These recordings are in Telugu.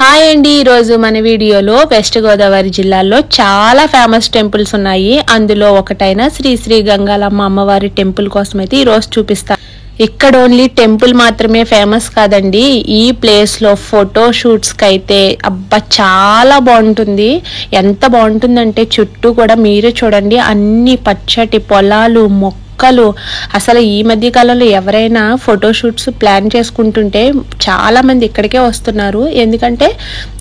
హాయ్ అండి, ఈరోజు మన వీడియోలో వెస్ట్ గోదావరి జిల్లాలో చాలా ఫేమస్ టెంపుల్స్ ఉన్నాయి. అందులో ఒకటైన శ్రీ శ్రీ గంగాలమ్మ అమ్మవారి టెంపుల్ కోసం అయితే ఈరోజు చూపిస్తా. ఇక్కడ ఓన్లీ టెంపుల్ మాత్రమే ఫేమస్ కాదండి, ఈ ప్లేస్ లో ఫోటో షూట్స్ కి అయితే అబ్బా చాలా బాగుంటుంది. ఎంత బాగుంటుందంటే చుట్టూ కూడా మీరే చూడండి, అన్ని పచ్చటి పొలాలు, మొక్కలు. అసలు ఈ మధ్య కాలంలో ఎవరైనా ఫోటోషూట్స్ ప్లాన్ చేసుకుంటుంటే చాలా మంది ఇక్కడికే వస్తున్నారు. ఎందుకంటే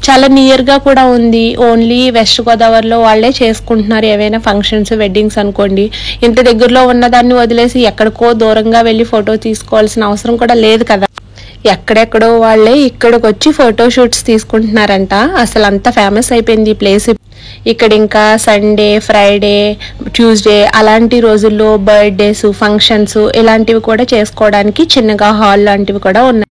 చాలా నియర్ గా కూడా ఉంది. ఓన్లీ వెస్ట్ గోదావరిలో వాళ్ళే చేసుకుంటున్నారు. ఏవైనా ఫంక్షన్స్, వెడ్డింగ్స్ అనుకోండి, ఇంత దగ్గరలో ఉన్నదాన్ని వదిలేసి ఎక్కడికో దూరంగా వెళ్ళి ఫోటో తీసుకోవాల్సిన అవసరం కూడా లేదు కదా. ఎక్కడెక్కడో వాళ్ళే ఇక్కడికి వచ్చి ఫోటో షూట్స్ తీసుకుంటున్నారంట. అసలు అంత ఫేమస్ అయిపోయింది ఈ ప్లేస్. ఇక్కడ ఇంకా సండే, ఫ్రైడే, ట్యూస్డే అలాంటి రోజుల్లో బర్త్డేస్, ఫంక్షన్స్ ఇలాంటివి కూడా చేసుకోవడానికి చిన్నగా హాల్ లాంటివి కూడా ఉన్నాయి.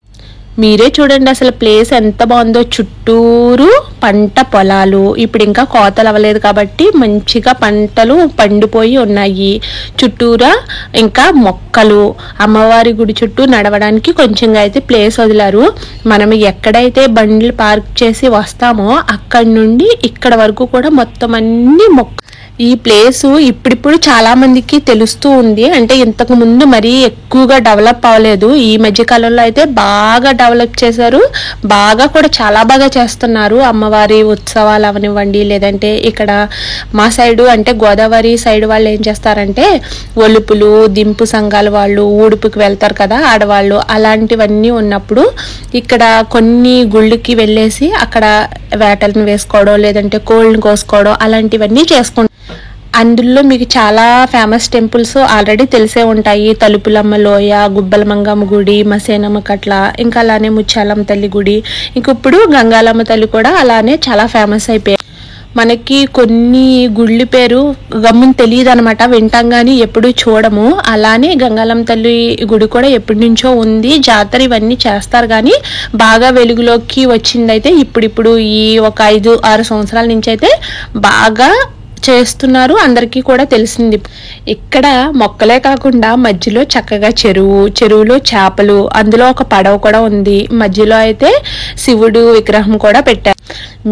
మీరే చూడండి అసలు ప్లేస్ ఎంత బాగుందో. చుట్టూరు పంట పొలాలు, ఇప్పుడు ఇంకా కోతలు అవ్వలేదు కాబట్టి మంచిగా పంటలు పండిపోయి ఉన్నాయి. చుట్టూరా ఇంకా మొక్కలు, అమ్మవారి గుడి చుట్టూ నడవడానికి కొంచెంగా అయితే ప్లేస్ వదిలారు. మనం ఎక్కడైతే బండ్లు పార్క్ చేసి వస్తామో అక్కడి నుండి ఇక్కడ వరకు కూడా మొత్తం అన్ని ఈ ప్లేస్ ఇప్పుడిప్పుడు చాలా మందికి తెలుస్తూ ఉంది. అంటే ఇంతకు ముందు మరీ ఎక్కువగా డెవలప్ అవ్వలేదు. ఈ మధ్య కాలంలో అయితే బాగా డెవలప్ చేశారు. బాగా కూడా చాలా బాగా చేస్తున్నారు. అమ్మవారి ఉత్సవాలు అవనివ్వండి, లేదంటే ఇక్కడ మా సైడు అంటే గోదావరి సైడ్ వాళ్ళు ఏం చేస్తారంటే ఒలుపులు, దింపు సంఘాల వాళ్ళు ఊడుపుకి వెళ్తారు కదా ఆడవాళ్ళు, అలాంటివన్నీ ఉన్నప్పుడు ఇక్కడ కొన్ని గుళ్ళకి వెళ్ళేసి అక్కడ వేటలను వేసుకోవడం, లేదంటే కోళ్ళని కోసుకోవడం అలాంటివన్నీ చేసుకుంటారు. అందులో మీకు చాలా ఫేమస్ టెంపుల్స్ ఆల్రెడీ తెలిసే ఉంటాయి. తలుపులమ్మ లోయ, గుబ్బలమంగమ్మ గుడి, మసేనమ్మ కట్ల, ఇంకా అలానే ముచ్చాలమ్మ తల్లి గుడి, ఇంక ఇప్పుడు గంగాలమ్మ తల్లి కూడా అలానే చాలా ఫేమస్ అయిపోయాయి. మనకి కొన్ని గుళ్ళ పేరు గమ్మున తెలియదు అనమాట, వింటాం కానీ ఎప్పుడు చూడము. అలానే గంగాలమ్మ తల్లి గుడి కూడా ఎప్పటి నుంచో ఉంది. జాతర ఇవన్నీ చేస్తారు కానీ బాగా వెలుగులోకి వచ్చిందైతే ఇప్పుడు ఈ ఒక 5-6 సంవత్సరాల నుంచి అయితే బాగా చేస్తున్నారు. అందరికీ కూడా తెలిసింది. ఇక్కడ మొక్కలే కాకుండా మధ్యలో చక్కగా చెరువులో చేపలు, అందులో ఒక పడవ కూడా ఉంది. మధ్యలో అయితే శివుడు విగ్రహం కూడా పెట్టారు.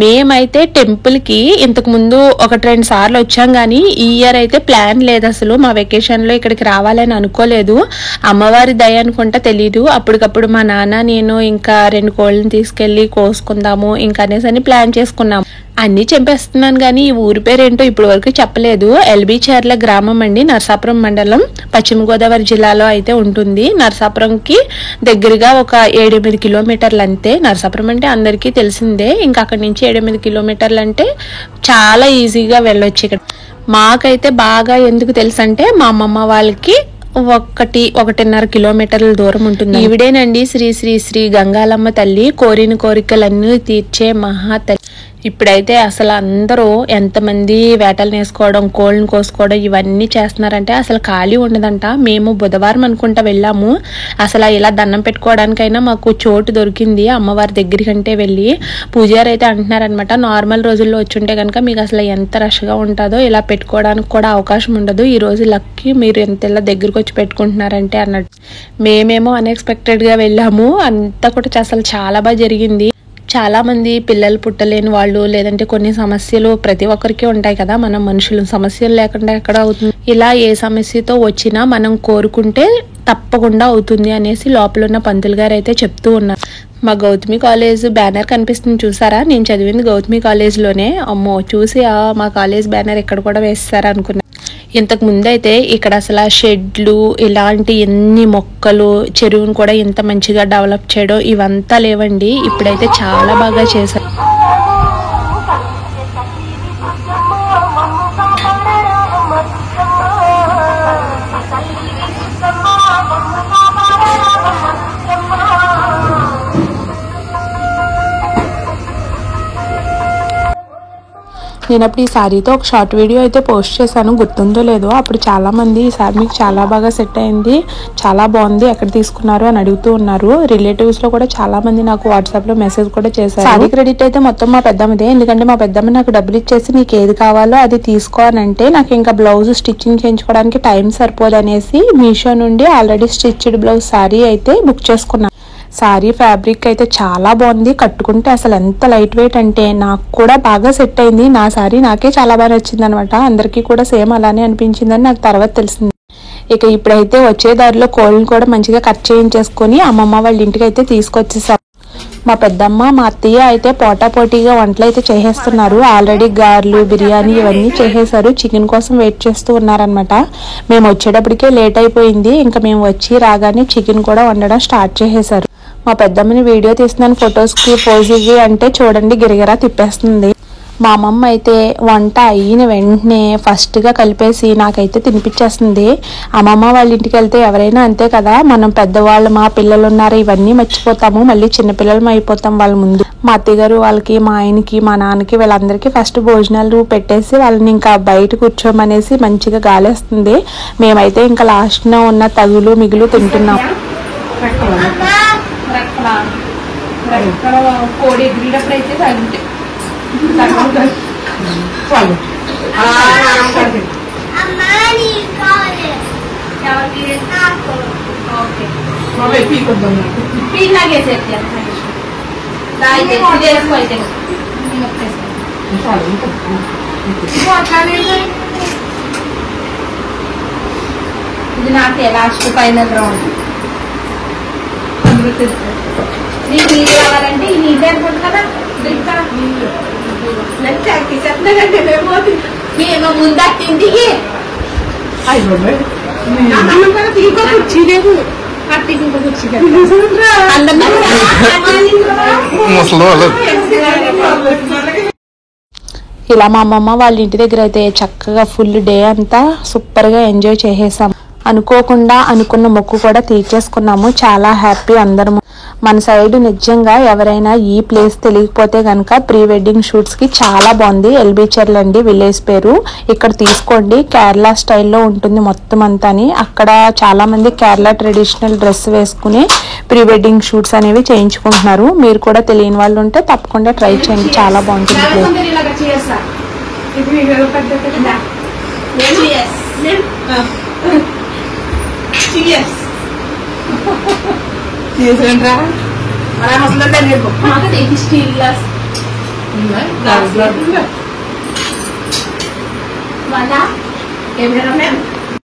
మేమైతే టెంపుల్ కి ఇంతకు ముందు 1-2 సార్లు వచ్చాం కానీ ఈ ఇయర్ అయితే ప్లాన్ లేదు. అసలు మా వెకేషన్ లో ఇక్కడికి రావాలని అనుకోలేదు. అమ్మవారి దయ అనుకుంటా తెలీదు. అప్పటికప్పుడు మా నాన్న, నేను ఇంకా 2 కోళ్ళని తీసుకెళ్లి కోసుకుందాము ఇంకా అనేసి ప్లాన్ చేసుకున్నాము. అన్ని చంపేస్తున్నాను కానీ ఈ ఊరి పేరేంటో ఇప్పటి వరకు చెప్పలేదు. ఎల్బీ చర్ల గ్రామం అండి, నరసాపురం మండలం, పశ్చిమ గోదావరి జిల్లాలో అయితే ఉంటుంది. నరసాపురంకి దగ్గరగా ఒక 7-8 కిలోమీటర్లు అంతే. నరసాపురం అంటే అందరికీ తెలిసిందే. ఇంకా అక్కడి నుంచి 7-8 కిలోమీటర్లు అంటే చాలా ఈజీగా వెళ్ళొచ్చు. ఇక్కడ మాకైతే బాగా ఎందుకు తెలుసు అంటే మా అమ్మమ్మ వాళ్ళకి 1-1.5 కిలోమీటర్ల దూరం ఉంటుంది. ఈవిడేనండి శ్రీ శ్రీ శ్రీ గంగాలమ్మ తల్లి, కోరిన కోరికలన్నీ తీర్చే మహాతల్లి. ఇప్పుడైతే అసలు అందరూ ఎంతమంది వేటలు వేసుకోవడం, కోళ్ళని కోసుకోవడం ఇవన్నీ చేస్తున్నారంటే అసలు ఖాళీ ఉండదంట. మేము బుధవారం అనుకుంటా వెళ్ళాము. అసలు ఇలా దండం పెట్టుకోవడానికైనా మాకు చోటు దొరికింది అమ్మవారి దగ్గరికంటే వెళ్ళి. పూజారి అయితే అంటున్నారనమాట, నార్మల్ రోజుల్లో వచ్చుంటే కనుక మీకు అసలు ఎంత రష్గా ఉంటుందో ఇలా పెట్టుకోవడానికి కూడా అవకాశం ఉండదు. ఈ రోజు లక్కి మీరు ఎంత ఇలా దగ్గరకు వచ్చి పెట్టుకుంటున్నారంటే అన్నట్టు. మేమేమో అన్ఎక్స్పెక్టెడ్ గా వెళ్ళాము. అంతా కూడా అసలు చాలా బాగా జరిగింది. చాలా మంది పిల్లలు పుట్టలేని వాళ్ళు, లేదంటే కొన్ని సమస్యలు ప్రతి ఒక్కరికి ఉంటాయి కదా, మనం మనుషులు సమస్యలు లేకుండా ఎక్కడ అవుతుంది. ఇలా ఏ సమస్యతో వచ్చినా మనం కోరుకుంటే తప్పకుండా అవుతుంది అనేసి లోపల ఉన్న పంతులు గారు అయితే చెప్తూ ఉన్నారు. మా గౌతమి కాలేజ్ బ్యానర్ కనిపిస్తుంది చూసారా, నేను చదివింది గౌతమి కాలేజ్ లోనే. అమ్మో చూసి మా కాలేజ్ బ్యానర్ ఇక్కడ కూడా వేస్తారా అనుకున్నా. ఇంతకు ముందు అయితే ఇక్కడ అసలు షెడ్లు, ఇలాంటి ఎన్ని మొక్కలు, చెరువును కూడా ఇంత మంచిగా డెవలప్ చేయడం ఇవంతా లేవండి. ఇప్పుడైతే చాలా బాగా చేశారు. నేను అప్పుడు ఈ శారీతో ఒక షార్ట్ వీడియో అయితే పోస్ట్ చేశాను, గుర్తుందో లేదో. అప్పుడు చాలా మంది ఈ శారీ మీకు చాలా బాగా సెట్ అయింది, చాలా బాగుంది, ఎక్కడ తీసుకున్నారు అని అడుగుతూ ఉన్నారు. రిలేటివ్స్ లో కూడా చాలా మంది నాకు వాట్సాప్ లో మెసేజ్ కూడా చేశారు. శారీ క్రెడిట్ అయితే మొత్తం మా పెద్దమ్మదే. ఎందుకంటే మా పెద్దమ్మ నాకు డబ్బులు ఇచ్చేసి నీకు ఏది కావాలో అది తీసుకో అని అంటే నాకు ఇంకా బ్లౌజ్ స్టిచ్చింగ్ చేయించుకోవడానికి టైం సరిపోదు అనేసి మీషో నుండి ఆల్రెడీ స్టిచ్డ్ బ్లౌజ్ శారీ అయితే బుక్ చేసుకున్నాను. సారీ ఫ్యాబ్రిక్ అయితే చాలా బాగుంది, కట్టుకుంటే అసలు ఎంత లైట్ వెయిట్ అంటే నాకు కూడా బాగా సెట్ అయింది. నా సారీ నాకే చాలా బాగా నచ్చింది అనమాట. అందరికీ కూడా సేమ్ అలానే అనిపించిందని నాకు తర్వాత తెలిసింది. ఇక ఇప్పుడైతే వచ్చే దారిలో కోళ్ళని కూడా మంచిగా కట్ చేయించేసుకొని అమ్మమ్మ వాళ్ళ ఇంటికి అయితే తీసుకొచ్చేసాం. మా పెద్దమ్మ మా అత్తయ్య అయితే పోటాపోటీగా వంటలు అయితే చేసేస్తున్నారు. ఆల్రెడీ గారెలు బిర్యానీ ఇవన్నీ చేసేసారు. చికెన్ కోసం వెయిట్ చేస్తూ ఉన్నారనమాట. మేము వచ్చేటప్పటికే లేట్ అయిపోయింది. ఇంకా మేము వచ్చి రాగానే చికెన్ కూడా వండడం స్టార్ట్ చేసేసారు. మా పెద్దమ్మని వీడియో తీస్తున్నాను ఫొటోస్కి పోజీకి అంటే చూడండి గిరగిరా తిప్పేస్తుంది. మా అమ్మమ్మ అయితే వంట అయిన వెంటనే ఫస్ట్గా కలిపేసి నాకైతే తినిపించేస్తుంది. అమ్మమ్మ వాళ్ళ ఇంటికి వెళ్తే ఎవరైనా అంతే కదా, మనం పెద్దవాళ్ళు మా పిల్లలు ఉన్నారు ఇవన్నీ మర్చిపోతాము, మళ్ళీ చిన్నపిల్లలు అయిపోతాం వాళ్ళ ముందు. మా అత్తగారు వాళ్ళకి మా ఆయనకి మా నాన్నకి వీళ్ళందరికీ ఫస్ట్ భోజనాలు పెట్టేసి వాళ్ళని ఇంకా బయట కూర్చోమనేసి మంచిగా గాలేస్తుంది. మేమైతే ఇంకా లాస్ట్న ఉన్న తగులు మిగులు తింటున్నాం. కోడి ఎగిరినప్పుడైతే తగ్గుంటే ఇది నాకే లాస్ట్ ఫైనల్ రౌండ్. నీకు నీళ్ళు కావాలంటే ఈ నీళ్ళు అనుకుంటు కదా మేము ముందట్టింది ఇలా మా అమ్మమ్మ వాళ్ళ ఇంటి దగ్గర అయితే చక్కగా ఫుల్ డే అంతా సూపర్ గా ఎంజాయ్ చేసేసాం. అనుకోకుండా అనుకున్న మొక్కు కూడా తీర్చేసుకున్నాము. చాలా హ్యాపీ అందరము. మన సైడ్ నిజంగా ఎవరైనా ఈ ప్లేస్ తెలియకపోతే కనుక ప్రీ వెడ్డింగ్ షూట్స్ కి చాలా బాగుంది. ఎల్బీచర్లు అండి విలేజ్ పేరు. ఇక్కడ తీసుకోండి, కేరళ స్టైల్లో ఉంటుంది మొత్తం అంతాని. అక్కడ చాలా మంది కేరళ ట్రెడిషనల్ డ్రెస్ వేసుకుని ప్రీ వెడ్డింగ్ షూట్స్ అనేవి చేయించుకుంటున్నారు. మీరు కూడా తెలియని వాళ్ళు ఉంటే తప్పకుండా ట్రై చేయండి, చాలా బాగుంటుంది. స్టీల్ గ్లాస్ ఏమైనా